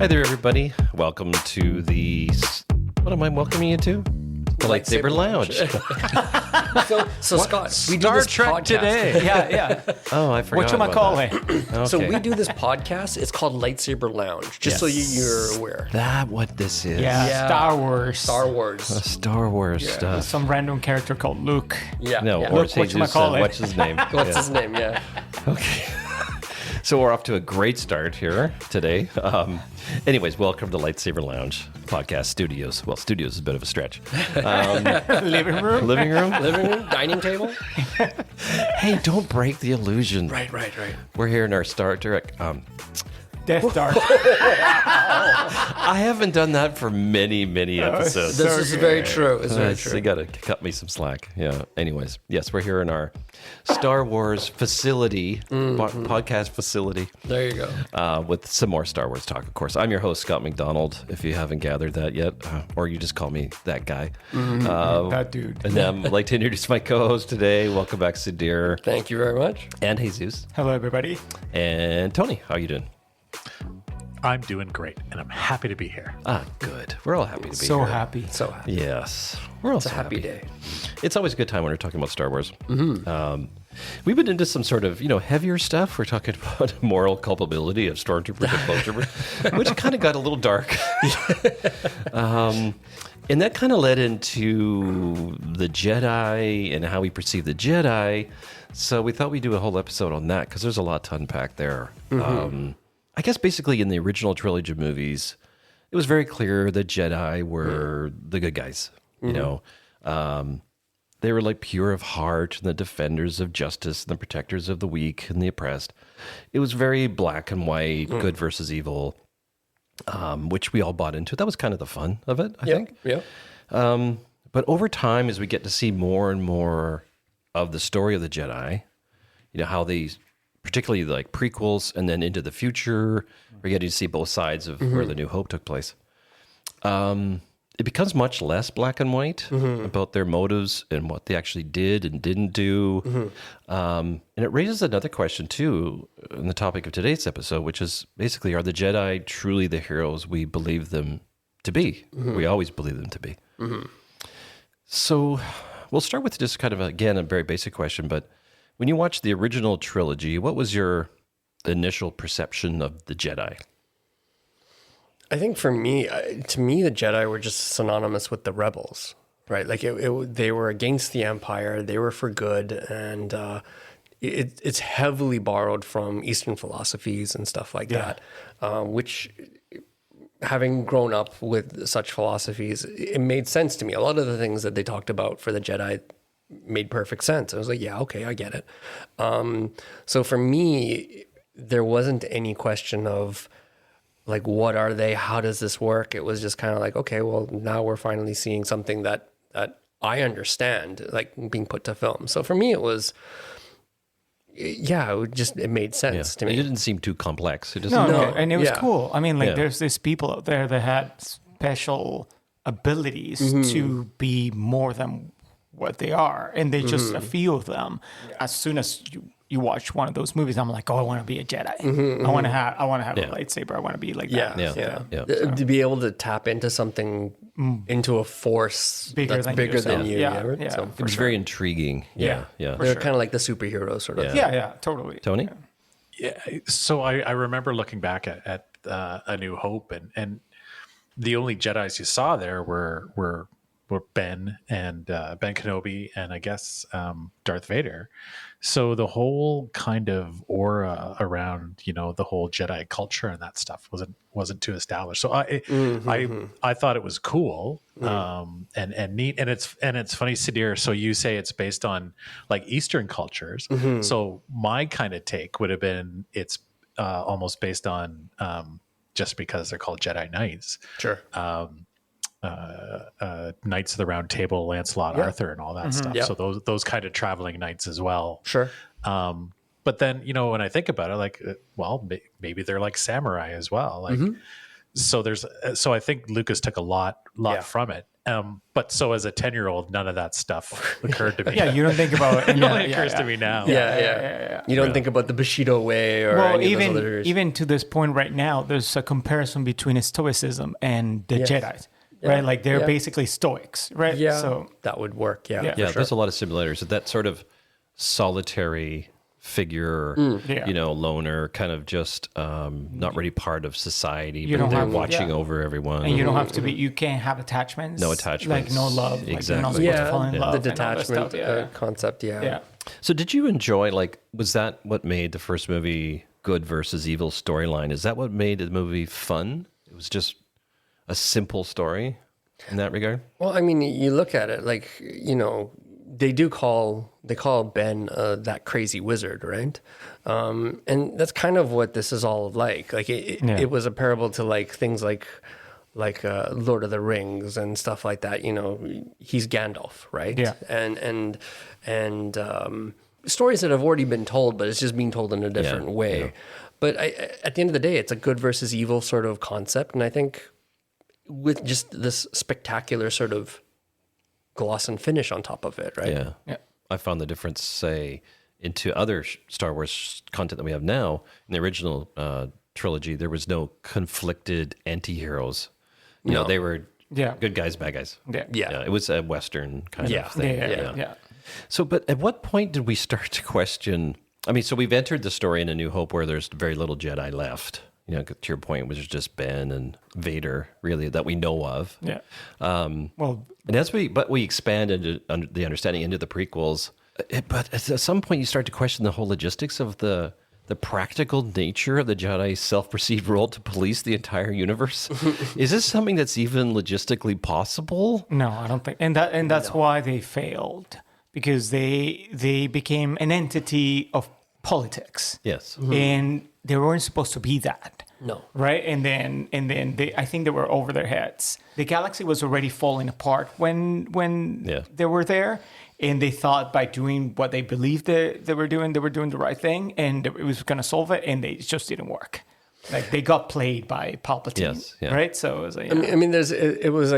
Hi there, everybody. Welcome to the... What am I welcoming you to? The Lightsaber Lounge. So Scott, we do Star this Trek podcast. today. Yeah. Oh, I forgot about Whatchamacallit? that. Okay. So we do this podcast. It's called Lightsaber Lounge, just so you're aware. That what this is? Yeah, Star Wars. Star Wars. Star Wars stuff. Some random character called Luke. Yeah. No, yeah. or Look, Jesus, whatchamacallit. what's his name? What's his name? Yeah. Okay. So we're off to a great start here today. Anyways, welcome to Lightsaber Lounge podcast studios. Well, studios is a bit of a stretch. Living room. Living room? Living room, dining table. Hey, don't break the illusion. Right. We're here in our Star Trek. Death Star. I haven't done that for many episodes. This is very true. It's very So true. you got to cut me some slack. Yeah. Anyways, yes, we're here in our Star Wars facility, podcast facility, There you go. with some more Star Wars talk, of course. I'm your host, Scott McDonald, if you haven't gathered that yet, or you just call me that guy. That dude. And then I'd like to introduce my co-host today. Welcome back, Sudhir, Thank you very much. and Jesus, Hello, everybody. and Tony. How you doing? I'm doing great, and I'm happy to be here. Good. We're all happy to be So here. happy. So happy. Yes. We're all It's a happy day. It's always a good time when we're talking about Star Wars. We've been into some sort of, heavier stuff. We're talking about moral culpability of stormtroopers and clone which kind of got a little dark. And that kind of led into the Jedi and how we perceive the Jedi. So we thought we'd do a whole episode on that because there's a lot to unpack there. I guess basically in the original trilogy of movies, it was very clear that Jedi were the good guys. They were like pure of heart and the defenders of justice and the protectors of the weak and the oppressed. It was very black and white, good versus evil, which we all bought into. That was kind of the fun of it, I think. Yeah. But over time, as we get to see more and more of the story of the Jedi, how they, particularly like prequels and then into the future, we're getting to see both sides of where the New Hope took place. It becomes much less black and white about their motives and what they actually did and didn't do. And it raises another question, too, on the topic of today's episode, which is basically, are the Jedi truly the heroes we believe them to be? We always believe them to be. So we'll start with just kind of, again, a very basic question, but when you watched the original trilogy, what was your initial perception of the Jedi? I think for me, to me, the Jedi were just synonymous with the rebels, right? Like they were against the Empire, they were for good, and it's heavily borrowed from Eastern philosophies and stuff like that, which, having grown up with such philosophies, it made sense to me. A lot of the things that they talked about for the Jedi made perfect sense. I was like, yeah, okay, I get it. So for me, there wasn't any question of, like, what are they? How does this work? It was just kind of like, okay, well, now we're finally seeing something that I understand, like, being put to film. So for me, it was, it made sense to me. It didn't seem too complex. It just No, and it was Yeah. cool. I mean, Yeah. there's these people out there that had special abilities to be more than what they are, and they just a few of them. As soon as you watch one of those movies, I'm like, oh, I want to be a Jedi. I want to have a lightsaber. I want to be like that. Yeah. To be able to tap into something, into a force Bigger that's than bigger than yourself. you. Yeah. So It was very intriguing. Yeah. they're kind of like the superhero sort of. Yeah, totally. Tony? Yeah. So I remember looking back at A New Hope, and the only Jedis you saw there were Ben and Ben Kenobi, and I guess Darth Vader. So the whole kind of aura around, the whole Jedi culture and that stuff wasn't too established. So I thought it was cool and neat. And it's funny, Sudhir. So you say it's based on like Eastern cultures. So my kind of take would have been it's almost based on just because they're called Jedi Knights. Sure. Knights of the Round Table, Lancelot, Arthur, and all that stuff. Yeah. So those kind of traveling knights as well. Sure. But then, when I think about it, like, well, maybe they're like samurai as well. Like, so I think Lucas took a lot from it But so as a 10-year-old, none of that stuff occurred to me. Yeah, you don't think about it. It only occurs to me now. Yeah. You don't think about the Bushido way or Well, any of those others. even to this point right now, there's a comparison between Stoicism and the Yes. Jedi, right? Like they're Yeah. basically Stoics, right? Yeah, So that would work. Yeah, Yeah. for Yeah, sure. there's a lot of similarities. That sort of solitary figure, Yeah. you know, loner, kind of just not really part of society, You but don't they're have- watching yeah. over everyone. and you don't have to be. You can't have attachments. No attachments. Like no love. Like you're not Exactly. supposed to fall in love. the and all that detachment stuff. Yeah. concept. Yeah. So did you enjoy, like, was that what made the first movie good versus evil storyline? Is that what made the movie fun? It was just a simple story in that regard? Well, I mean, you look at it like, you know, they call Ben that crazy wizard, right? And that's kind of what this is all like. Like it was a parable to like things like Lord of the Rings and stuff like that. You know, he's Gandalf, right? Yeah. And stories that have already been told, but it's just being told in a different way. yeah. But at the end of the day, it's a good versus evil sort of concept, and I think with just this spectacular sort of gloss and finish on top of it, right? Yeah. Yeah. I found the difference, say, into other Star Wars content that we have now. In the original trilogy, there was no conflicted anti-heroes. You know, they were good guys, bad guys. Yeah. It was a Western kind Yeah. of thing. Yeah. So, but at what point did we start to question? I mean, so we've entered the story in A New Hope where there's very little Jedi left. You know, to your point, was just Ben and Vader, really, that we know of. Yeah. Well, And as we expand into the understanding into the prequels, but at some point you start to question the whole logistics of the practical nature of the Jedi's self-perceived role to police the entire universe. Is this something that's even logistically possible? no, I don't think, and that's why they failed, because they became an entity of politics. Yes. And they weren't supposed to be that. No. Right? And then I think they were over their heads. The galaxy was already falling apart when they were there. And they thought by doing what they believed they were doing the right thing, and it was going to solve it, and it just didn't work. Like they got played by Palpatine, Yes, yeah. right? So it was like, I mean, it was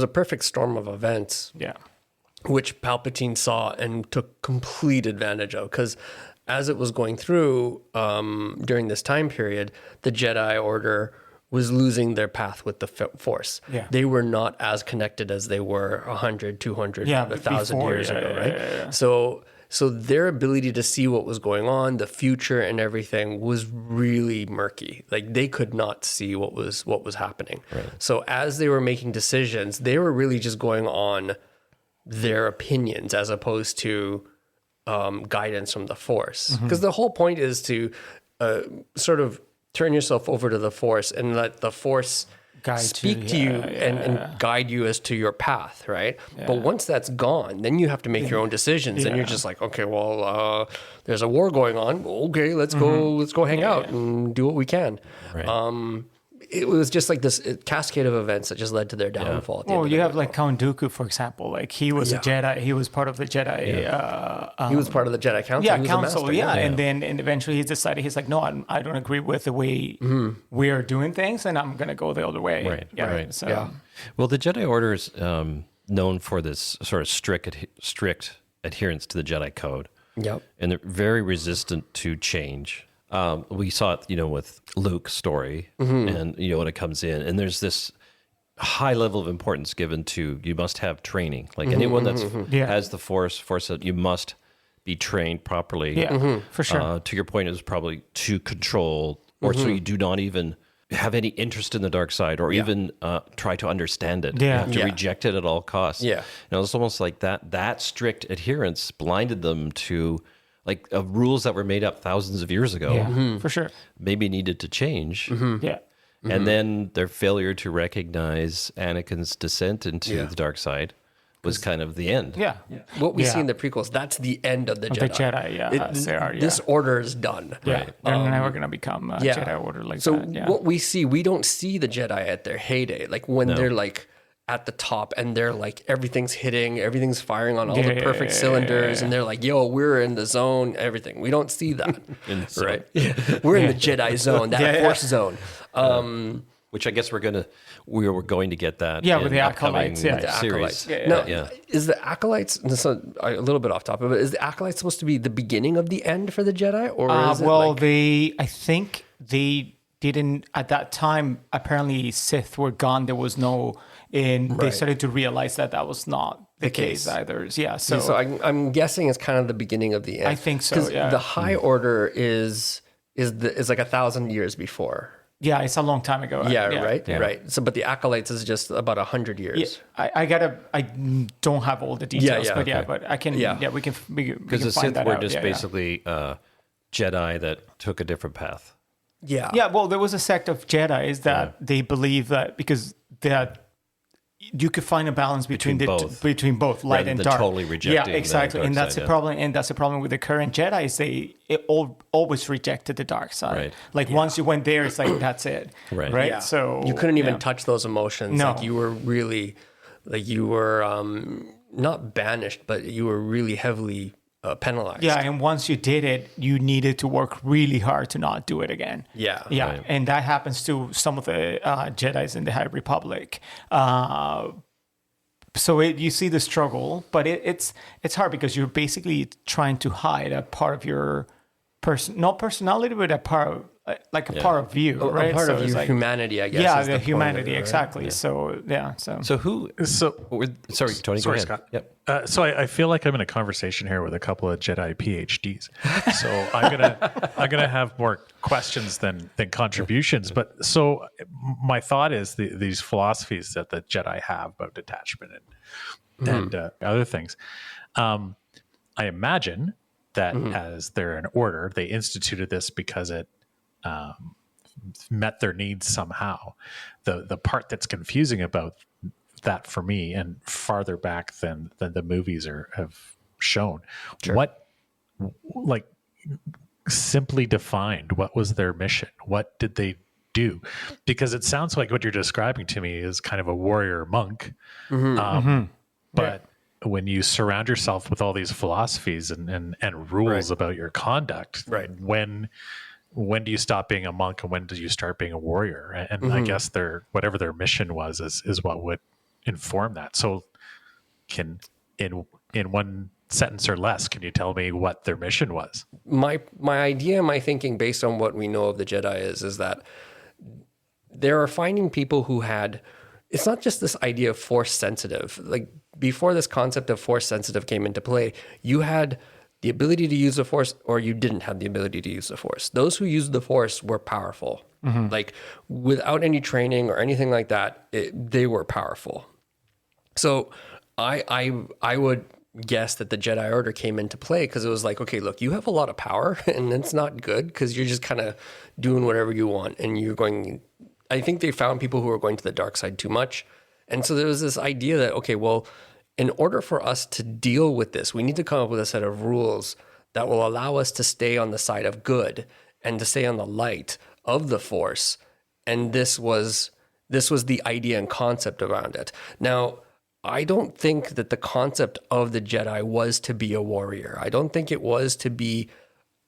a perfect storm of events, yeah. which Palpatine saw and took complete advantage of, because as it was going through during this time period, the Jedi Order was losing their path with the Force. Yeah. They were not as connected as they were 100, 200, Yeah, 1,000 before, years yeah, ago, yeah, right? yeah. So their ability to see what was going on, the future and everything was really murky. Like they could not see what was happening. Right. So as they were making decisions, they were really just going on their opinions as opposed to guidance from the Force. Because the whole point is to sort of turn yourself over to the Force and let the Force speak to you and guide you as to your path, right? But once that's gone, then you have to make your own decisions, and you're just like, okay, well, there's a war going on. Okay, let's go hang out and do what we can. Right. It was just like this cascade of events that just led to their downfall. At the end Well, of you the have day. like Count Dooku, for example. Like he was a Jedi. He was part of the Jedi. He was part of the Jedi Council. Yeah, He was a council. master, Yeah, and eventually he decided he's like, no, I don't agree with the way we are doing things, and I'm gonna go the other way. Right, Yeah. right. So Yeah. Well, the Jedi Order is known for this sort of strict adherence to the Jedi Code. Yep. And they're very resistant to change. We saw it, you know, with Luke's story, and you know when it comes in, and there's this high level of importance given to you must have training. Like anyone that's has the Force, you must be trained properly. yeah, for sure. To your point, it was probably to control, or so you do not even have any interest in the dark side, or even try to understand it. Yeah. You have to Yeah. reject it at all costs. Yeah. And it was almost like that strict adherence blinded them to like rules that were made up thousands of years ago. Yeah, for sure. Maybe needed to change. Yeah. And then their failure to recognize Anakin's descent into the dark side was kind of the end. Yeah. What we Yeah. see in the prequels, that's the end of the Jedi. The Jedi, yeah. They are, This order is done. Yeah. They're never going to become a Jedi Order like so that. Yeah. what we see, we don't see the Jedi at their heyday, like when they're like at the top and they're like everything's hitting, everything's firing on all the perfect cylinders, and they're like, "Yo, we're in the zone." Everything we don't see that, right? We're in the Jedi zone, that Force zone. Which I guess we're we were going to get that. Yeah, in with the upcoming acolytes, yeah. The series. acolytes. Yeah, Now, yeah. is the acolytes, this is a little bit off topic, but is the acolytes supposed to be the beginning of the end for the Jedi? Or is it Well, like, I think they didn't, at that time, apparently Sith were gone. There was no, and they Right. started to realize that was not the case case. either. Yeah, so, so I'm guessing it's kind of the beginning of the end. I think so, 'Cause yeah. the High Order is like 1,000 years before. yeah, it's a long time ago. Yeah, right. So, but the acolytes is just about 100 years. I don't have all the details, yeah, but okay. but I can, Yeah. we can Because the find Sith that were out. just Yeah. basically Jedi that took a different path. Yeah. Yeah, well, there was a sect of Jedis that they believe that because that you could find a balance between Between both. light Rather and than dark. totally rejecting Yeah, exactly, the and dark that's side, the yeah. problem. And that's the problem with the current Jedi is they always rejected the dark side. Right. Like once you went there, it's like that's it. Right. Right. Yeah. So you couldn't even touch those emotions. No. Like you were really, like you were not banished, but you were really heavily penalized. Yeah, and once you did it, you needed to work really hard to not do it again. Yeah. Yeah, Right. and that happens to some of the Jedis in the High Republic. So you see the struggle, but it's hard because you're basically trying to hide a part of your not personality, but a part of, like a part of you, right? A part So of it's your like, humanity, I guess. yeah, is the point of humanity, it, right? exactly. So yeah, so So who? So Sorry, Tony. Sorry, go ahead. Scott. Yep. So I feel like I'm in a conversation here with a couple of Jedi PhDs. So I'm gonna have more questions than contributions. But so my thought is these philosophies that the Jedi have about detachment and other things. I imagine that as they're an order, they instituted this because it met their needs somehow. The part that's confusing about that for me, and farther back than the movies have shown, what, like, simply defined, what was their mission? What did they do? Because it sounds like what you're describing to me is kind of a warrior monk. But when you surround yourself with all these philosophies and rules about your conduct, when do you stop being a monk and when do you start being a warrior? And I guess whatever their mission was is what would inform that. So in one sentence or less, can you tell me what their mission was? My idea, my thinking based on what we know of the Jedi is that they are finding people who had, it's not just this idea of force sensitive. Like before this concept of force sensitive came into play, you had the ability to use the force or you didn't have the ability to use the force. Those who used the force were powerful. Like without any training or anything like that, they were powerful. So I would guess that the Jedi Order came into play because it was like, okay, look, you have a lot of power and it's not good because you're just kind of doing whatever you want and you're going. I think they found people who were going to the dark side too much. And so there was this idea that, okay, well, in order for us to deal with this, we need to come up with a set of rules that will allow us to stay on the side of good and to stay on the light of the Force. And this was the idea and concept around it. Now, I don't think that the concept of the Jedi was to be a warrior. I don't think it was to be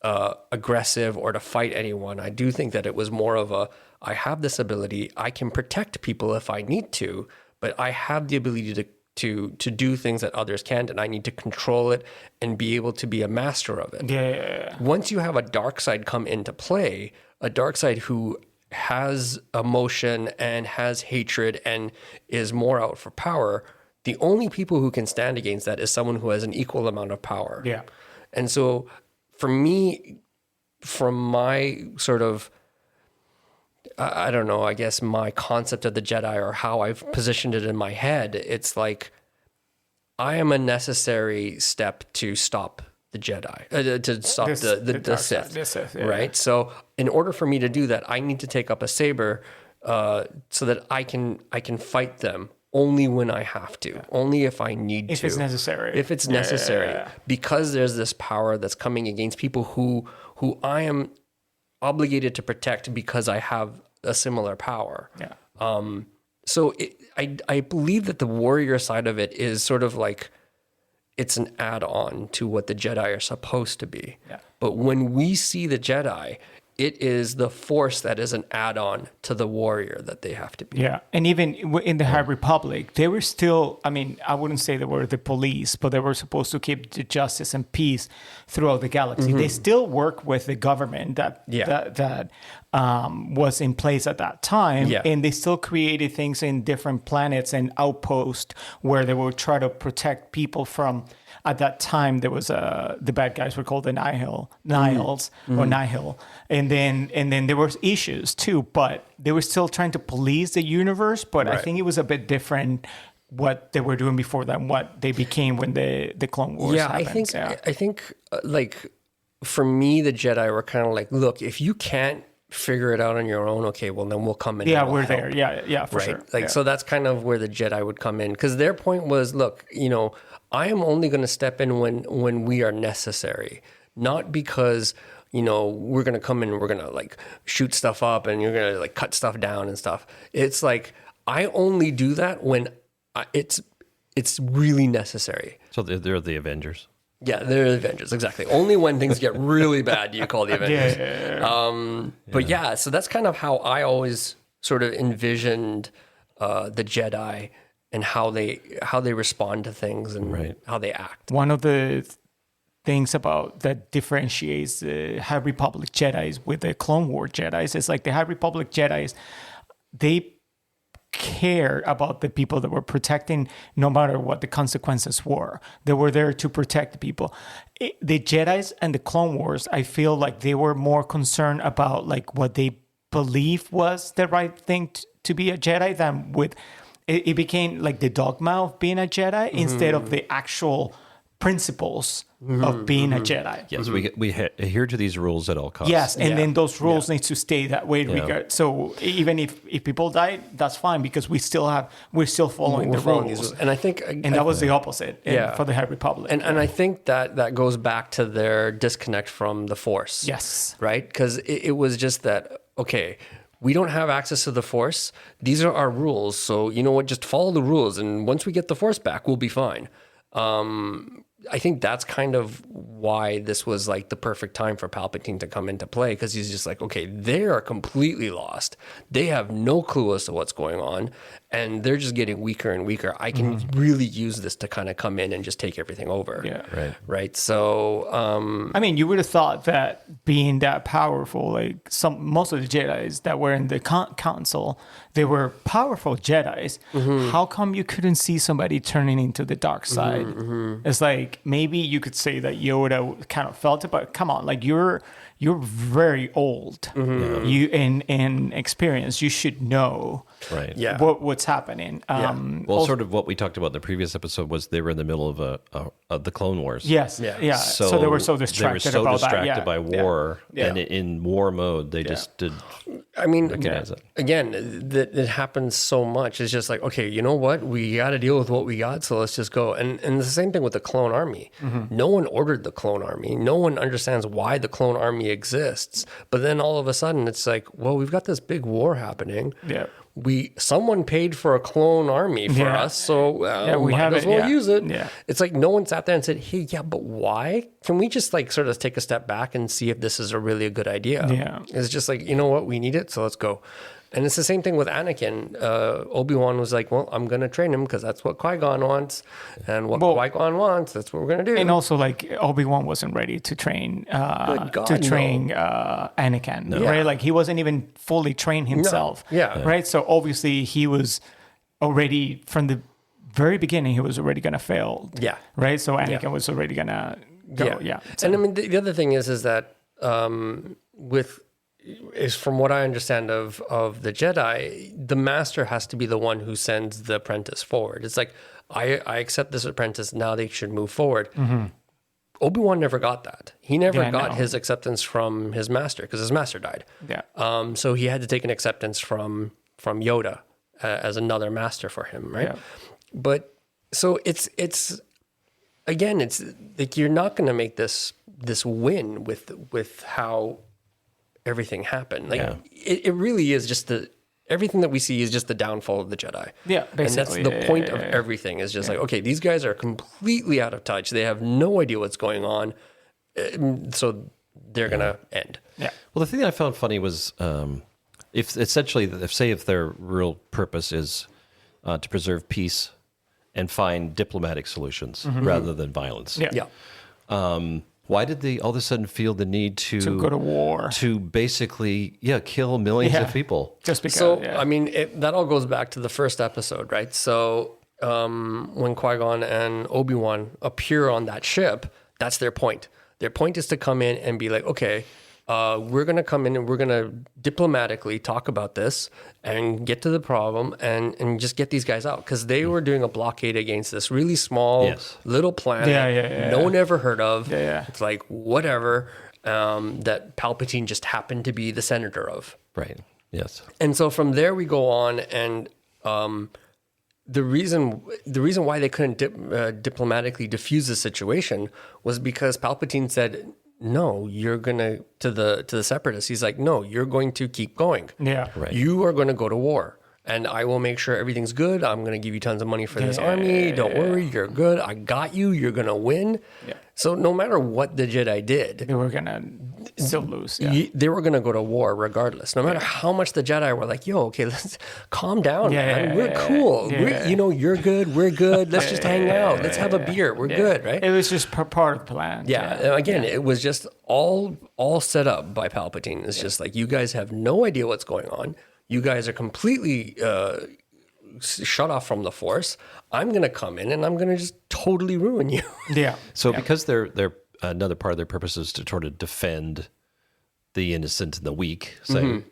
aggressive or to fight anyone. I do think that it was more of I have this ability. I can protect people if I need to, but I have the ability to do things that others can't, and I need to control it and be able to be a master of it. Yeah. Once you have a dark side come into play, a dark side who has emotion and has hatred and is more out for power, the only people who can stand against that is someone who has an equal amount of power. Yeah. And so for me, from my sort of, I don't know, I guess my concept of the Jedi or how I've positioned it in my head, it's like I am a necessary step to stop the Jedi, to stop the dark Sith, side, the Sith, yeah. right? So in order for me to do that, I need to take up a saber so that I can fight them only when I have to, only if I need to. If it's necessary. If it's necessary. Because there's this power that's coming against people who I am obligated to protect because I have a similar power. Yeah. So I believe that the warrior side of it is sort of like it's an add-on to what the Jedi are supposed to be. Yeah. But when we see the Jedi, it is the Force that is an add-on to the warrior that they have to be. Yeah, and even in the High Republic, they were still, I mean, I wouldn't say they were the police, but they were supposed to keep the justice and peace throughout the galaxy. They still work with the government that was in place at that time, and they still created things in different planets and outposts where they would try to protect people from. At that time, there was the bad guys were called the Nihils, or Nihil, and then there were issues too. But they were still trying to police the universe. But I think it was a bit different what they were doing before than what they became when the Clone Wars happened. I think like for me, the Jedi were kind of like, look, if you can't figure it out on your own, okay, well then we'll come in. Yeah, and we'll we're help. there. Yeah, for sure. Like so, that's kind of where the Jedi would come in, because their point was, look, I am only going to step in when we are necessary, not because we're going to come in and we're going to like shoot stuff up and you're going to like cut stuff down and stuff. It's like I only do that when it's really necessary. So they're the Avengers. Yeah, they're the Avengers, exactly. Only when things get really bad do you call the Avengers. But yeah, so that's kind of how I always sort of envisioned the Jedi and how they respond to things and how they act. One of the things about that differentiates the High Republic Jedis with the Clone War Jedis is like the High Republic Jedis, they cared about the people that were protecting no matter what the consequences were. They were there to protect people. The Jedis and the Clone Wars, I feel like they were more concerned about like what they believed was the right thing to be a Jedi than with it became like the dogma of being a Jedi instead of the actual principles of being a Jedi. Yes, we adhere to these rules at all costs. Yes, and then those rules need to stay that way. So even if people die, that's fine because we're still following the rules. And I think, that was the opposite for the High Republic. And I think that goes back to their disconnect from the Force. Yes, right, because it was just that, okay, we don't have access to the Force. These are our rules. So you know what? Just follow the rules. And once we get the Force back, we'll be fine. I think that's kind of why this was like the perfect time for Palpatine to come into play, because he's just like, okay, they are completely lost. They have no clue as to what's going on, and they're just getting weaker and weaker. I can really use this to kind of come in and just take everything over. Yeah. Right. So, I mean, you would have thought that being that powerful, like most of the Jedis that were in the council, they were powerful Jedis. How come you couldn't see somebody turning into the dark side? It's like, maybe you could say that Yoda kind of felt it, but come on, like you're very old. You in experience, you should know what's happening. Sort of what we talked about in the previous episode was they were in the middle of the Clone Wars. Yes, so they were so distracted by war, and in war mode, they just did. I mean, recognize it. Again, it happens so much. It's just like, okay, you know what? We got to deal with what we got, so let's just go. And the same thing with the clone army. No one ordered the clone army. No one understands why the clone army exists. But then all of a sudden, it's like, well, we've got this big war happening. Yeah. Someone paid for a clone army for us, so we might as well use it. Yeah. It's like no one sat there and said, hey, but why? Can we just like sort of take a step back and see if this is really a good idea? Yeah. It's just like, you know what, we need it, so let's go. And it's the same thing with Anakin. Obi-Wan was like, well, I'm going to train him because that's what Qui-Gon wants. And what Qui-Gon wants, that's what we're going to do. And also, like, Obi-Wan wasn't ready to train Anakin, right? Like, he wasn't even fully trained himself. Right? So, obviously, he was already, from the very beginning, he was already going to fail. Yeah. Right? So, Anakin was already going to go. Yeah. So, and I mean, the other thing is that from what I understand of the Jedi, the master has to be the one who sends the apprentice forward. It's like, I accept this apprentice, now they should move forward. Obi-Wan never got that. He never got his acceptance from his master because his master died. Yeah. So he had to take an acceptance from Yoda as another master for him, right? Yeah. But so it's again, it's like you're not going to make this win with how everything happened. Like it really is just everything that we see is just the downfall of the Jedi. Yeah, basically. And that's the point of everything is just like, okay, these guys are completely out of touch. They have no idea what's going on. So they're gonna end. Yeah. Well, the thing that I found funny was if their real purpose is to preserve peace and find diplomatic solutions rather than violence. Yeah. Yeah. Why did they all of a sudden feel the need to go to war, to basically kill millions of people? just because. So I mean, that all goes back to the first episode, right? So when Qui-Gon and Obi-Wan appear on that ship, that's their point. Their point is to come in and be like, okay, we're going to come in and we're going to diplomatically talk about this and get to the problem and just get these guys out. Because they were doing a blockade against this really small little planet no one ever heard of. It's like, whatever, that Palpatine just happened to be the senator of. Right. Yes. And so from there we go on, and the reason why they couldn't diplomatically diffuse the situation was because Palpatine said, "No, you're gonna to the separatists." He's like, "No, you're going to keep going. Yeah. Right. You are going to go to war, and I will make sure everything's good. I'm going to give you tons of money for this army. Don't worry, you're good. I got you. You're going to win." Yeah. So no matter what the Jedi did, They were gonna still lose. Yeah. they were going to go to war regardless. No matter how much the Jedi were like, "Yo, okay, let's calm down, man. We're cool. You're good. We're good. Let's just hang out. Let's have a beer. We're good, right?" It was just part of the plan. Yeah. And again, it was just all set up by Palpatine. It's just like, you guys have no idea what's going on. You guys are completely shut off from the Force. I'm going to come in and I'm going to just totally ruin you. Yeah. So because they're another part of their purpose is to sort of defend the innocent and the weak, say,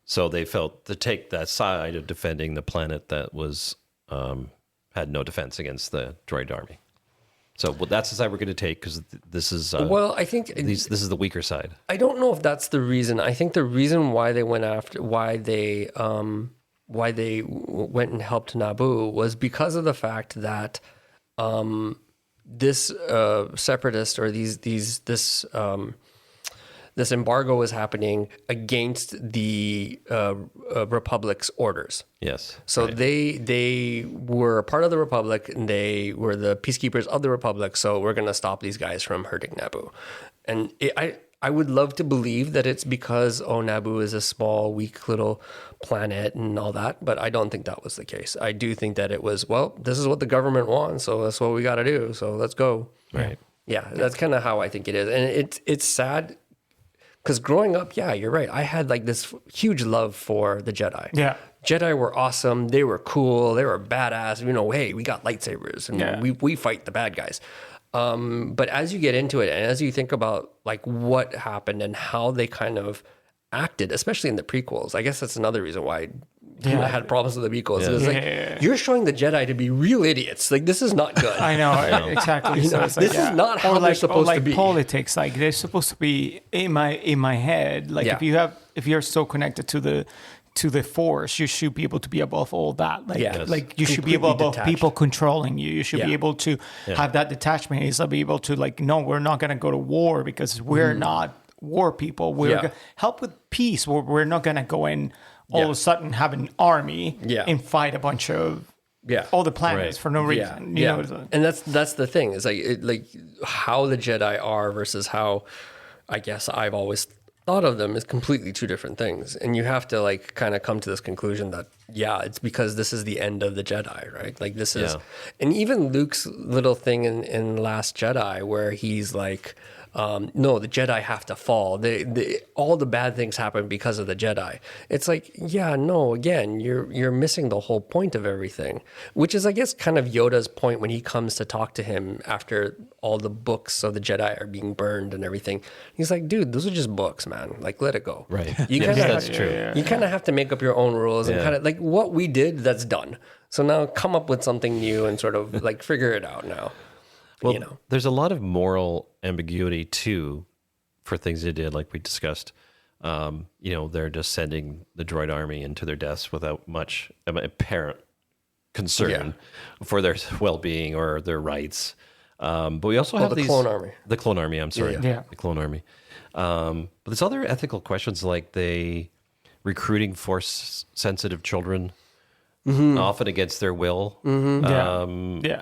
so they felt to take that side of defending the planet that was had no defense against the droid army. So that's the side we're going to take because this is Well, I think this is the weaker side. I don't know if that's the reason. I think the reason why they went went and helped Naboo was because of the fact that this separatist or this embargo was happening against the Republic's orders. Yes. So they were a part of the Republic and they were the peacekeepers of the Republic. So we're going to stop these guys from hurting Naboo. And I would love to believe that it's because, Naboo is a small, weak little planet and all that, but I don't think that was the case. I do think that it was, well, this is what the government wants, so that's what we got to do, so let's go. Right. Yeah, that's kind of how I think it is. And it's sad because growing up, yeah, you're right. I had like this huge love for the Jedi. Yeah. Jedi were awesome. They were cool. They were badass. Hey, we got lightsabers and we fight the bad guys. But as you get into it and as you think about like what happened and how they kind of acted, especially in the prequels, I guess that's another reason why I had problems with the prequels. It's like, you're showing the Jedi to be real idiots. Like, this is not good. I know, exactly. So it's this is not how they're supposed to be. Politics, like they're supposed to be in my head. Like if you're so connected to the Force, you should be able to be above all that. Like you should be able above people controlling you. You should be able to have that detachment. You should be able to like, no, we're not going to go to war because we're not war people. We're gonna help with peace. We're not going to go in all of a sudden have an army and fight a bunch of all the planets for no reason. You know? And that's the thing. It's like how the Jedi are versus how I guess I've always thought of them is completely two different things. And you have to like kind of come to this conclusion that it's because this is the end of the Jedi, right? Like this is, and even Luke's little thing in Last Jedi where he's like, no, the Jedi have to fall. All the bad things happen because of the Jedi. It's like, again, you're missing the whole point of everything, which is, I guess, kind of Yoda's point when he comes to talk to him after all the books of the Jedi are being burned and everything. He's like, dude, those are just books, man. Like, let it go. Right. That's true. You kind of have to make up your own rules and kind of like what we did, that's done. So now come up with something new and sort of like figure it out now. Well, there's a lot of moral ambiguity too for things they did, like we discussed. They're just sending the droid army into their deaths without much apparent concern for their well-being or their rights. But we also have the clone army. The clone army, I'm sorry. Yeah. The clone army. But there's other ethical questions like they recruiting force-sensitive children often against their will,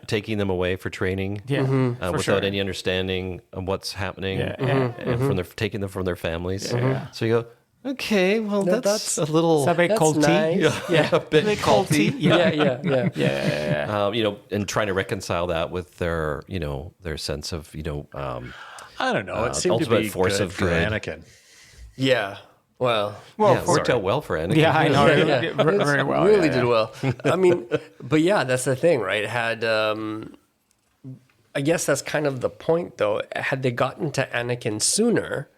taking them away for training, without sure. any understanding of what's happening, and from taking them from their families. So you go, okay, well, that's a little It's a bit That's culty. nice. Yeah. a bit culty. Yeah. And trying to reconcile that with their, their sense of, I don't know. It seemed to ultimate be force good of for good. Anakin. Yeah. Well, it worked out well for Anakin. Yeah, I know. Yeah. It did very well. really did well. I mean, but yeah, that's the thing, right? Had I guess that's kind of the point, though. Had they gotten to Anakin sooner,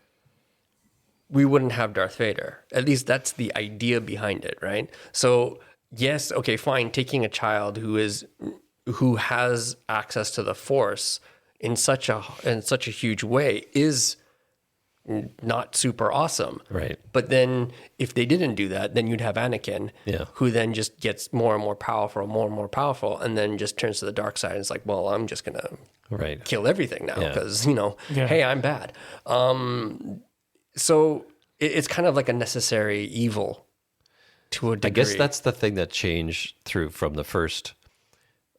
we wouldn't have Darth Vader. At least that's the idea behind it, right? So yes, okay, fine. Taking a child who has access to the Force in such a huge way is not super awesome. Right. But then if they didn't do that, then you'd have Anakin, who then just gets more and more powerful, and then just turns to the dark side and it's like, well, I'm just going to kill everything now because, hey, I'm bad. So it's kind of like a necessary evil to a degree. I guess that's the thing that changed from the first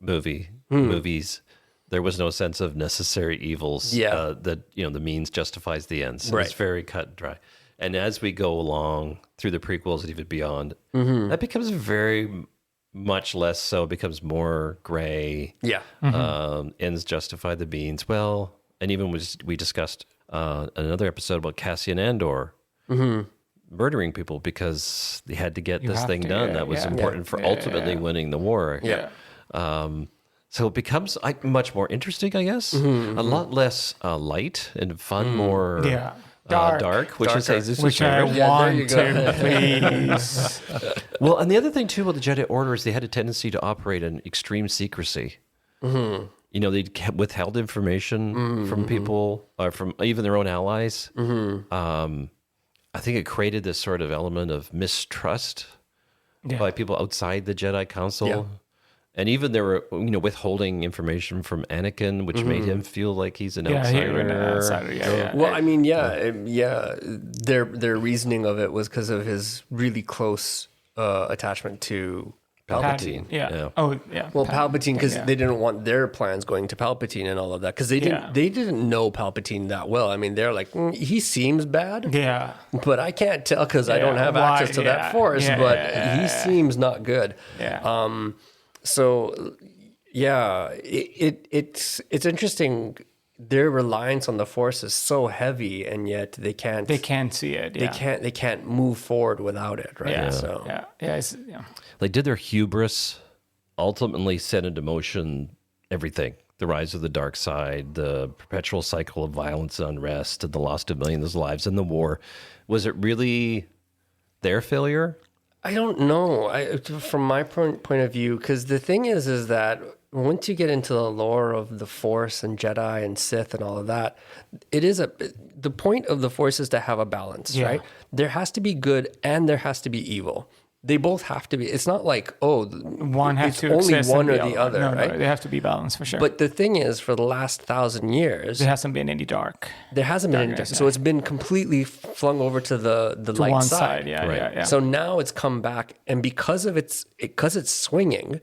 movies. There was no sense of necessary evils. That the means justifies the ends. Right. It's very cut and dry. And as we go along through the prequels and even beyond, that becomes very much less so. It becomes more gray. Yeah. Ends justify the means. Well, and even we discussed another episode about Cassian Andor murdering people because they had to get this thing done. That was important for ultimately winning the war. Yeah. So it becomes much more interesting, I guess. A lot less light and fun, more dark, which is Jesus' Which I favorite. want to, please. Well, and the other thing too about the Jedi Order is they had a tendency to operate in extreme secrecy. They withheld information from people, or from even their own allies. I think it created this sort of element of mistrust by people outside the Jedi Council. Yeah. And even they were, withholding information from Anakin, which made him feel like he's an outsider. Well, I mean, their reasoning of it was because of his really close attachment to Palpatine. Well, Palpatine, because they didn't want their plans going to Palpatine and all of that, because they didn't know Palpatine that well. I mean, they're like, he seems bad, but I can't tell because I don't have access to that Force. But he seems not good. So, it's interesting. Their reliance on the Force is so heavy, and yet they can't see it. They can't move forward without it, right? Like, did their hubris ultimately set into motion everything? The rise of the dark side, the perpetual cycle of violence and unrest, and the loss of millions of lives in the war. Was it really their failure? I don't know. From my point of view, because the thing is that once you get into the lore of the Force and Jedi and Sith and all of that, the point of the Force is to have a balance, right? There has to be good and there has to be evil. They both have to be. It's not like, one has to only exist one and or the other, right? No, they have to be balanced for sure. But the thing is, for the last 1,000 years, there hasn't been any dark. There hasn't been any dark. So it's been completely flung over to the light one side. Yeah. So now it's come back, and because it's swinging,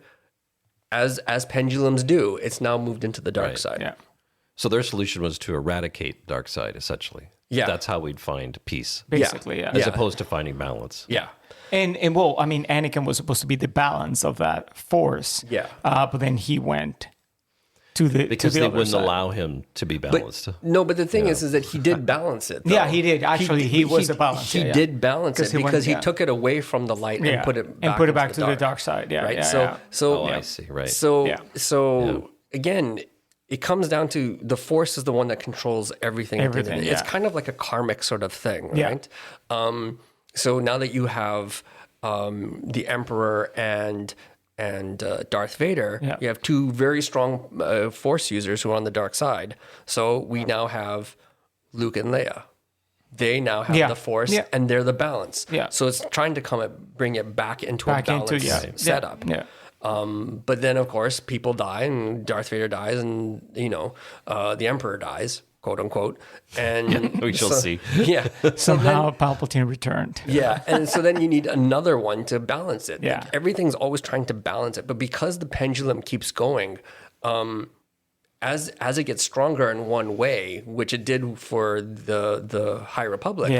as pendulums do, it's now moved into the dark side. Yeah. So their solution was to eradicate dark side, essentially. Yeah. That's how we'd find peace. Basically, As opposed to finding balance. Yeah. And well, I mean, Anakin was supposed to be the balance of that Force. Yeah. But then he went to the because to the they other wouldn't side. allow him to be balanced. But the thing is that he did balance it. Though. Yeah, he did. Actually, he was a balance. He did balance it because he took it away from the light and put it back to the dark side. Yeah. Right. Yeah, So I see. Right. So again, it comes down to the Force is the one that controls everything. It's kind of like a karmic sort of thing, right? So now that you have the Emperor and Darth Vader, you have two very strong Force users who are on the dark side. So we now have Luke and Leia. They now have the Force, and they're the balance. Yeah. So it's trying to bring it back into a balanced setup. Yeah. But then, of course, people die, and Darth Vader dies, and the Emperor dies, of quote unquote. And We shall see. Yeah. So Somehow Palpatine returned. yeah, and so then you need another one to balance it. Yeah. Like, everything's always trying to balance it, but because the pendulum keeps going, as it gets stronger in one way, which it did for the High Republic,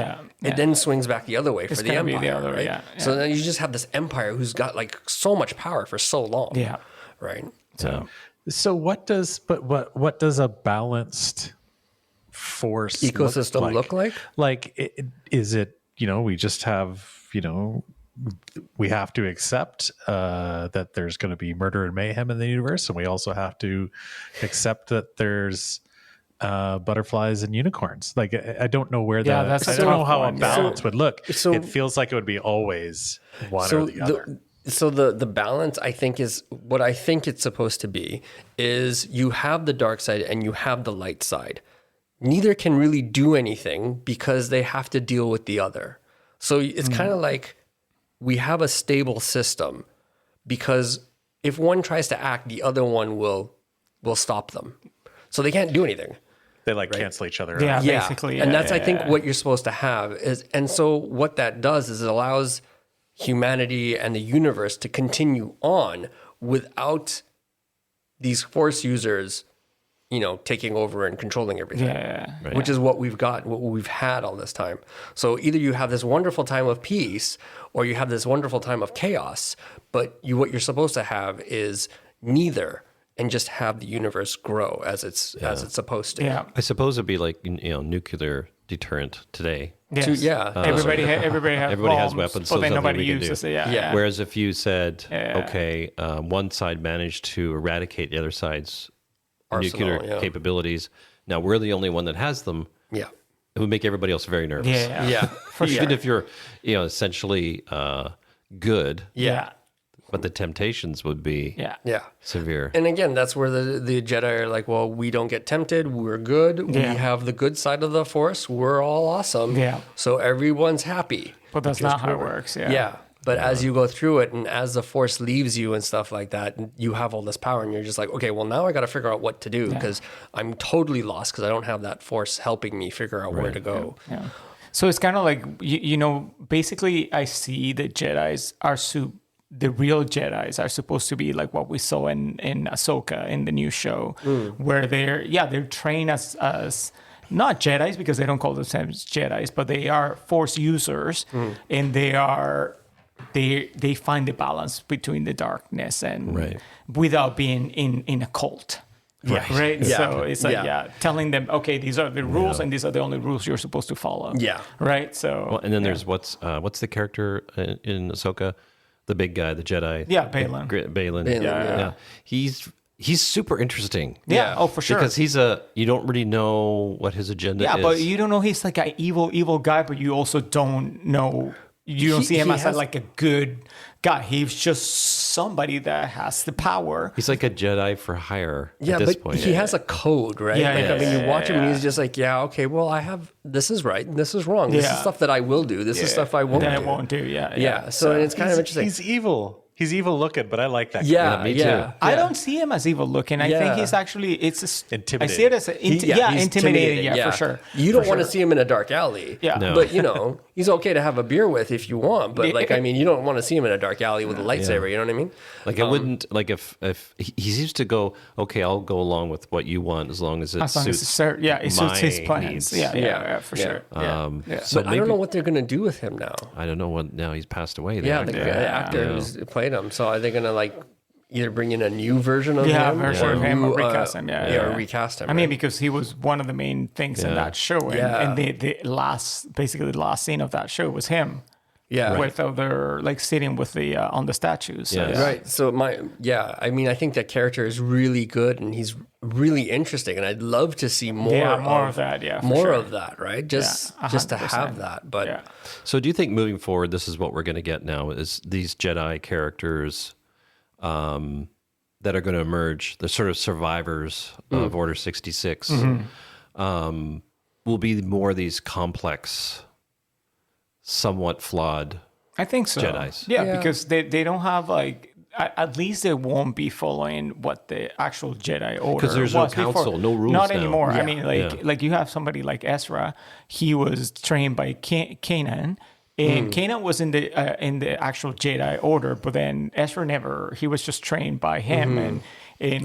it then swings back the other way for the gonna be Empire. the other way, right? yeah. So then you just have this Empire who's got like so much power for so long. Yeah. Right. So what does a balanced force Ecosystem look like? Like, is it, we just have, we have to accept that there's going to be murder and mayhem in the universe, and we also have to accept that there's butterflies and unicorns. Like, I don't know where that's I a don't know tough how one. a balance would look. So- it feels like it would be always one or the other. So the balance, I think, is what I think it's supposed to be, is you have the dark side and you have the light side. Neither can really do anything because they have to deal with the other. So it's kind of like we have a stable system, because if one tries to act, the other one will stop them. So they can't do anything. They cancel each other Yeah, out. basically. And that's, yeah, I think, what you're supposed to have is, and so what that does is it allows humanity and the universe to continue on without these force users, taking over and controlling everything. Yeah. Which is what we've got, what we've had all this time. So either you have this wonderful time of peace or you have this wonderful time of chaos, but what you're supposed to have is neither, and just have the universe grow as it's supposed to. Yeah. I suppose it'd be like nuclear deterrent today. Yes. Everybody has bombs, weapons, but so then something nobody we can uses do. it. Yeah. Yeah. Whereas if you said, okay, one side managed to eradicate the other side's Arsenal, nuclear capabilities, now we're the only one that has them, Yeah. it would make everybody else very nervous. Yeah. Even if you're, essentially good, Yeah. but the temptations would be Yeah. Yeah. severe. And again, that's where the Jedi are like, well, we don't get tempted. We're good. Yeah. We have the good side of the Force. We're all awesome. Yeah. So everyone's happy. But that's not how it works. Yeah. Yeah. But as you go through it and as the Force leaves you and stuff like that, you have all this power and you're just like, okay, well, now I got to figure out what to do because I'm totally lost because I don't have that Force helping me figure out where to go. Yeah. So it's kind of like, basically I see the Jedis are the real Jedis are supposed to be like what we saw in Ahsoka in the new show, where they're trained as not Jedis because they don't call themselves Jedis, but they are Force users, and they find the balance between the darkness and without being in a cult. Right. Yeah. So it's like telling them, okay, these are the rules and these are the only rules you're supposed to follow. Yeah. Right. So Well, and then there's what's the character in Ahsoka, the big guy, the Jedi. Yeah, Balin. Balin. Yeah. He's super interesting. Yeah. Oh, for sure. Because you don't really know what his agenda is. Yeah, but you don't know he's like an evil guy, but you also don't know. You don't see him as like a good guy. He's just somebody that has the power. He's like a Jedi for hire Yeah, at this but point. he has a code, right? Yeah, like, yeah, I mean, you watch him and yeah. he's just like, okay, well, this is right and this is wrong. This is Yeah. stuff that I will do. This is stuff I won't That do. I won't do. Yeah. Yeah, so it's kind of interesting. He's evil. He's evil looking, but I like that. Yeah, me yeah. too. I don't see him as evil looking. I Yeah. think he's actually I Intimidating. see it as He's intimidating. Yeah, for sure. You don't want to see him in a dark alley. Yeah. No. But he's okay to have a beer with if you want. But you don't want to see him in a dark alley with a lightsaber. You know what I mean? Like I wouldn't like if he used to go, okay, I'll go along with what you want as long as it As long as suits. it suits his my plans. needs. Yeah, for sure. So But I don't know what they're going to do with him now. I don't know what. Now he's passed away. Yeah, the actor who's played him. So are they going to either bring in a new version of him, version of him, or recast him? or recast him? I mean, right? because he was one of the main things in that show, and the last scene of that show was him. Yeah. With other sitting with the on the statues. So, Yes. Right. So I think that character is really good and he's really interesting and I'd love to see more of that. Yeah, for more sure. of that, right? Just to 100%. have that. But Yeah. So do you think moving forward, this is what we're going to get now? Is these Jedi characters that are going to emerge, the sort of survivors of Order 66, will be more these complex, somewhat flawed I think so. Jedis. Yeah, Yeah. because they don't have at least they won't be following what the actual Jedi Order was. there's no before. council, no rules Not now. anymore. Yeah. I mean, like you have somebody like Ezra. He was trained by Kanan. And Kanan was in the actual Jedi Order, but then Ezra never. He was just trained by him, and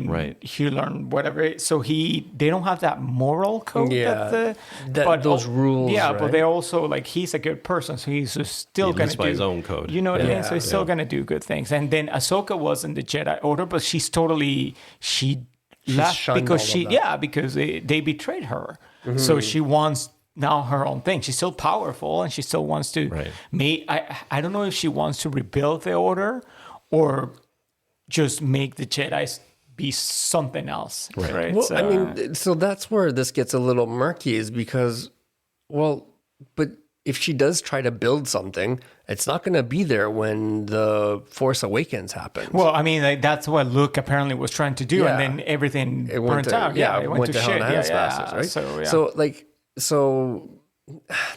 Right. he learned whatever. So they don't have that moral code. Yeah. Those rules, Yeah, right? but they're also like he's a good person, so he's just still He going lives to by do his own code. You know what I mean? Yeah. So he's still going to do good things. And then Ahsoka was in the Jedi Order, but she left shunned because all of that. because they betrayed her. So she wants now her own thing. She's still powerful, and she still wants to Right. I don't know if she wants to rebuild the Order or just make the Jedi be something else. Right. Well, So, I mean, so that's where this gets a little murky, is because, well, but if she does try to build something, it's not going to be there when the Force Awakens happens. well, I mean, like, that's what Luke apparently was trying to do, Yeah. and then everything it went burnt to, out. yeah, it went to hell shit. in a handbasket, right? So, yeah. So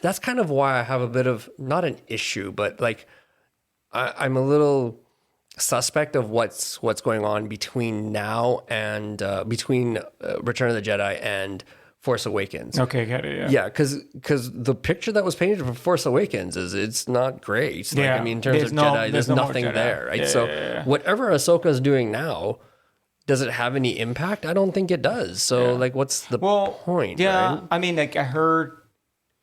that's kind of why I have a bit of, not an issue, but like I'm a little suspect of what's going on between now and between Return of the Jedi and Force Awakens. Okay, got it. Yeah, because the picture that was painted for Force Awakens it's not great. Like, Yeah, I mean, in terms there's of no- Jedi, there's there's no more nothing Jedi. there, right? Yeah, So yeah, yeah. whatever Ahsoka's doing now, does it have any impact? I don't think it does. So like, what's the point? Yeah, right? I mean, like I heard.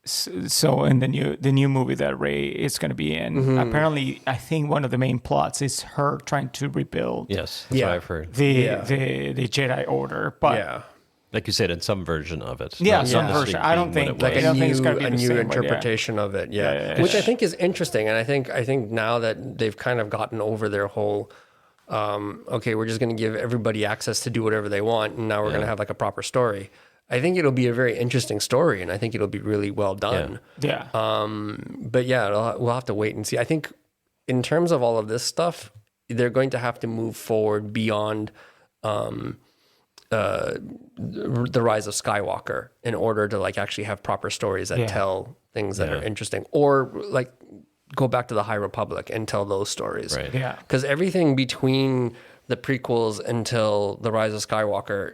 So in the new movie that Rey is going to be in, Mm-hmm. apparently, I think one of the main plots is her trying to rebuild Yes, that's Yeah. what I've heard. the Jedi Order. But Yeah. Like you said, in some version of it. Yeah, Not some necessarily version. I don't being think- what it like, was. I don't think it's gonna be a the new same, but yeah. interpretation of it. Yeah. Yeah. Which I think is interesting, and I think now that they've kind of gotten over their whole, okay, we're just going to give everybody access to do whatever they want, and now we're going to have like a proper story. I think it'll be a very interesting story, and I think it'll be really well done. yeah, But yeah, we'll have to wait and see. I think in terms of all of this stuff, they're going to have to move forward beyond the rise of Skywalker in order to like actually have proper stories that tell things that are interesting, or like go back to the High Republic and tell those stories. Right. yeah. Because everything between the prequels until the rise of Skywalker,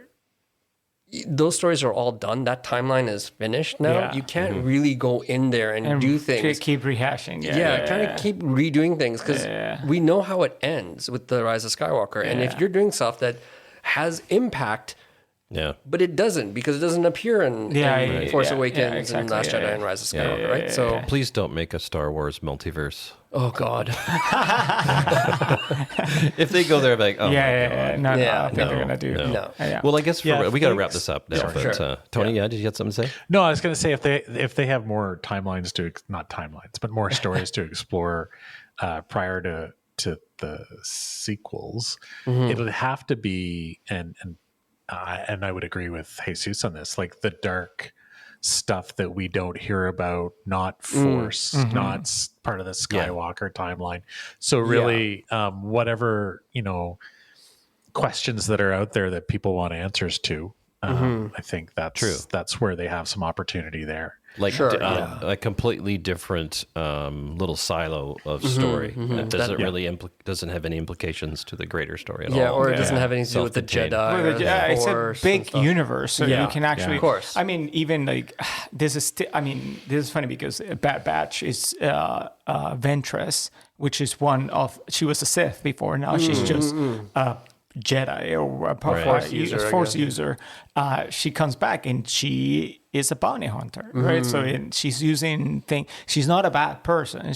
those stories are all done. That timeline is finished now. Yeah. You can't really go in there and do things. Keep rehashing. Yeah, kind of keep redoing things because we know how it ends with the rise of Skywalker. And if you're doing stuff that has impact, Yeah. but it doesn't because it doesn't appear in Force Awakens and Last Jedi and Rise of Skywalker, right? So, Please don't make a Star Wars multiverse. oh God. If they go there, like, oh, my Yeah. God. No, I Yeah, don't think they're gonna do. No. Yeah. Well, I guess Yeah, we got to thanks. wrap this up now. Sure, but sure. Tony, did you have something to say? No, I was going to say if they have more timelines not timelines, but more stories to explore prior to the sequels, it would have to be and I would agree with Jesus on this, like the dark stuff that we don't hear about, not Force, not part of the Skywalker timeline. So really, whatever questions that are out there that people want answers to, I think that's where they have some opportunity there. Like Sure, a completely different little silo of story that doesn't really doesn't have any implications to the greater story at all. Yeah, or it doesn't have anything to do with the Self-contained. Jedi. Well, or the it's a Force and big stuff. universe, so Yeah. you can actually. Of course. I mean, even like this is. This is funny because Bad Batch is Ventress, which is she was a Sith before. Now she's just a Jedi or a Force user, I Force guess. user. She comes back and she is a bounty hunter, right? So she's using thing. She's not a bad person.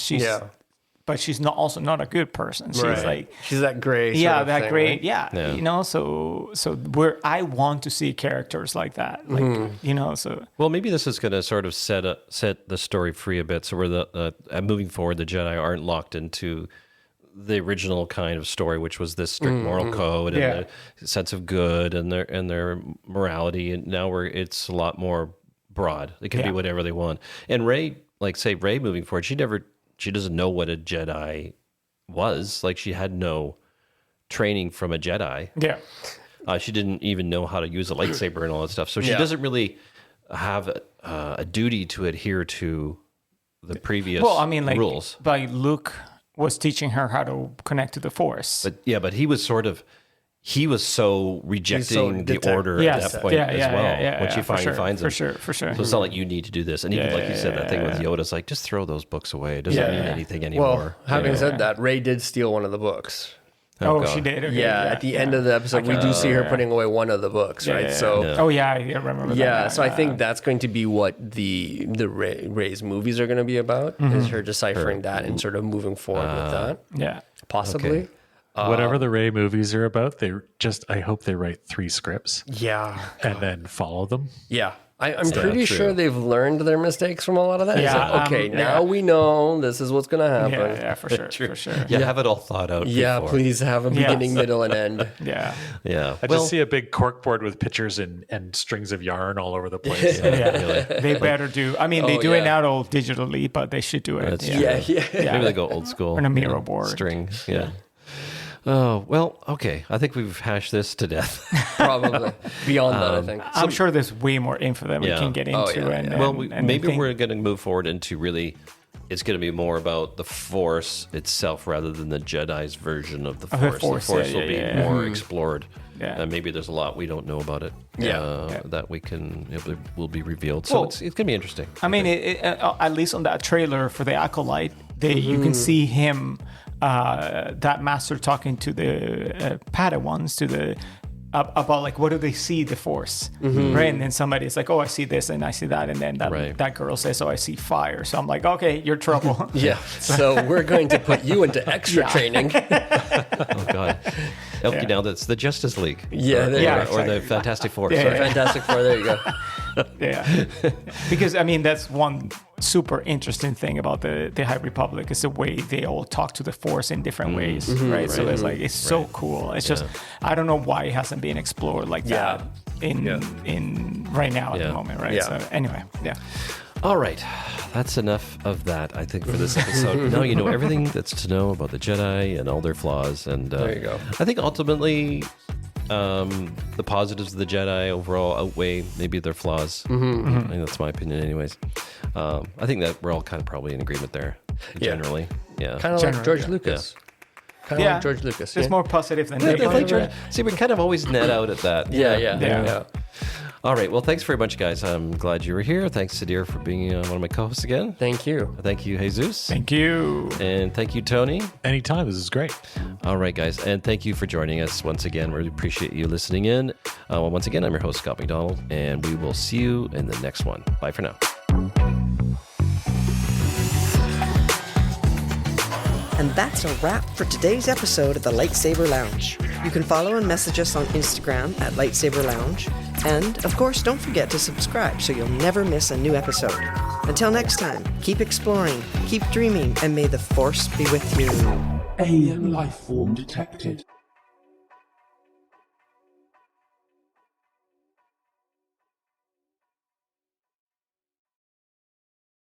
But she's also not a good person. She's Right. like. She's that gray. Yeah, sort of that thing, great. right? Yeah, so I want to see characters like that, like so Well, maybe this is going to sort of set the story free a bit, so we're moving forward, the Jedi aren't locked into the original kind of story, which was this strict moral code and the sense of good and their morality, and now it's a lot more broad. It can be whatever they want. And Rey, Rey moving forward, she doesn't know what a Jedi was. Like, she had no training from a Jedi. yeah. She didn't even know how to use a lightsaber and all that stuff. So she doesn't really have a duty to adhere to the previous Well, I mean, like rules. by Luke was teaching her how to connect to the Force. But he was so rejecting the order Yes. at that point as well. When she finally finds him. For sure. So it's not like you need to do this. And even like you said, that thing with Yoda, it's like, just throw those books away. It doesn't mean anything anymore. Well, having said that, Rey did steal one of the books. Oh, God. she did? Okay, At the end of the episode, we do see her putting away one of the books, right? So, Oh, yeah, I remember that. so I think that's going to be what the Rey's movies are going to be about, is her deciphering that and sort of moving forward with that. Yeah. Possibly. Okay. Whatever the Rey movies are about, I hope they write 3 scripts Yeah. and then follow them. Yeah. I'm pretty sure they've learned their mistakes from a lot of that. It's Yeah, like, okay, now we know this is what's going to happen. Yeah, for sure. For sure. You have it all thought out. Yeah, before. please have a beginning, middle, and end. Yeah. Yeah. I just see a big corkboard with pictures and strings of yarn all over the place. They better do. I mean, they do it now all digitally, but they should do it. That's Yeah. Maybe they go old school. On a Miro board. String. Yeah. Oh, well, okay. I think we've hashed this to death. Probably. Beyond that, I think. I'm sure there's way more info that we can get into. Maybe we're going to move forward into really, it's going to be more about the Force itself rather than the Jedi's version of the Force. The Force will be more explored. Yeah. And maybe there's a lot we don't know about it. That will be revealed. So Well, it's going to be interesting. I mean, at least on that trailer for the Acolyte, you can see him, that master talking to the Padawans, to the about like what do they see the Force, right? And then somebody's like, oh, I see this and I see that, and then that girl says, oh, I see fire. So I'm like, okay, you're trouble. Yeah. So we're going to put you into extra training. Oh, God. Okay, now that's the Justice League. Yeah, or the Fantastic Four. Or Sorry. Fantastic Four. There you go. Yeah, because I mean that's one super interesting thing about the High Republic is the way they all talk to the Force in different ways, right? So it's like it's so cool. It's just I don't know why it hasn't been explored like that in right now at the moment, right? Yeah. So anyway, All right. That's enough of that, I think, for this episode. Now you know everything that's to know about the Jedi and all their flaws. And there you go. I think ultimately the positives of the Jedi overall outweigh maybe their flaws. I think that's my opinion anyways. I think that we're all kind of probably in agreement there, generally. Yeah. Kind of like George Lucas. Kind of like George Lucas. There's more positive than Like negative. George, see, we kind of always net out at that. Yeah. All right. Well, thanks very much, guys. I'm glad you were here. Thanks, Sudhir, for being one of my co-hosts again. Thank you. Thank you, Jesus. Thank you. And thank you, Tony. Anytime. This is great. All right, guys. And thank you for joining us once again. Really appreciate you listening in. Once again, I'm your host, Scott McDonald, and we will see you in the next one. Bye for now. And that's a wrap for today's episode of the Lightsaber Lounge. You can follow and message us on Instagram at Lightsaber Lounge. And, of course, don't forget to subscribe so you'll never miss a new episode. Until next time, keep exploring, keep dreaming, and may the Force be with you. Alien life form detected.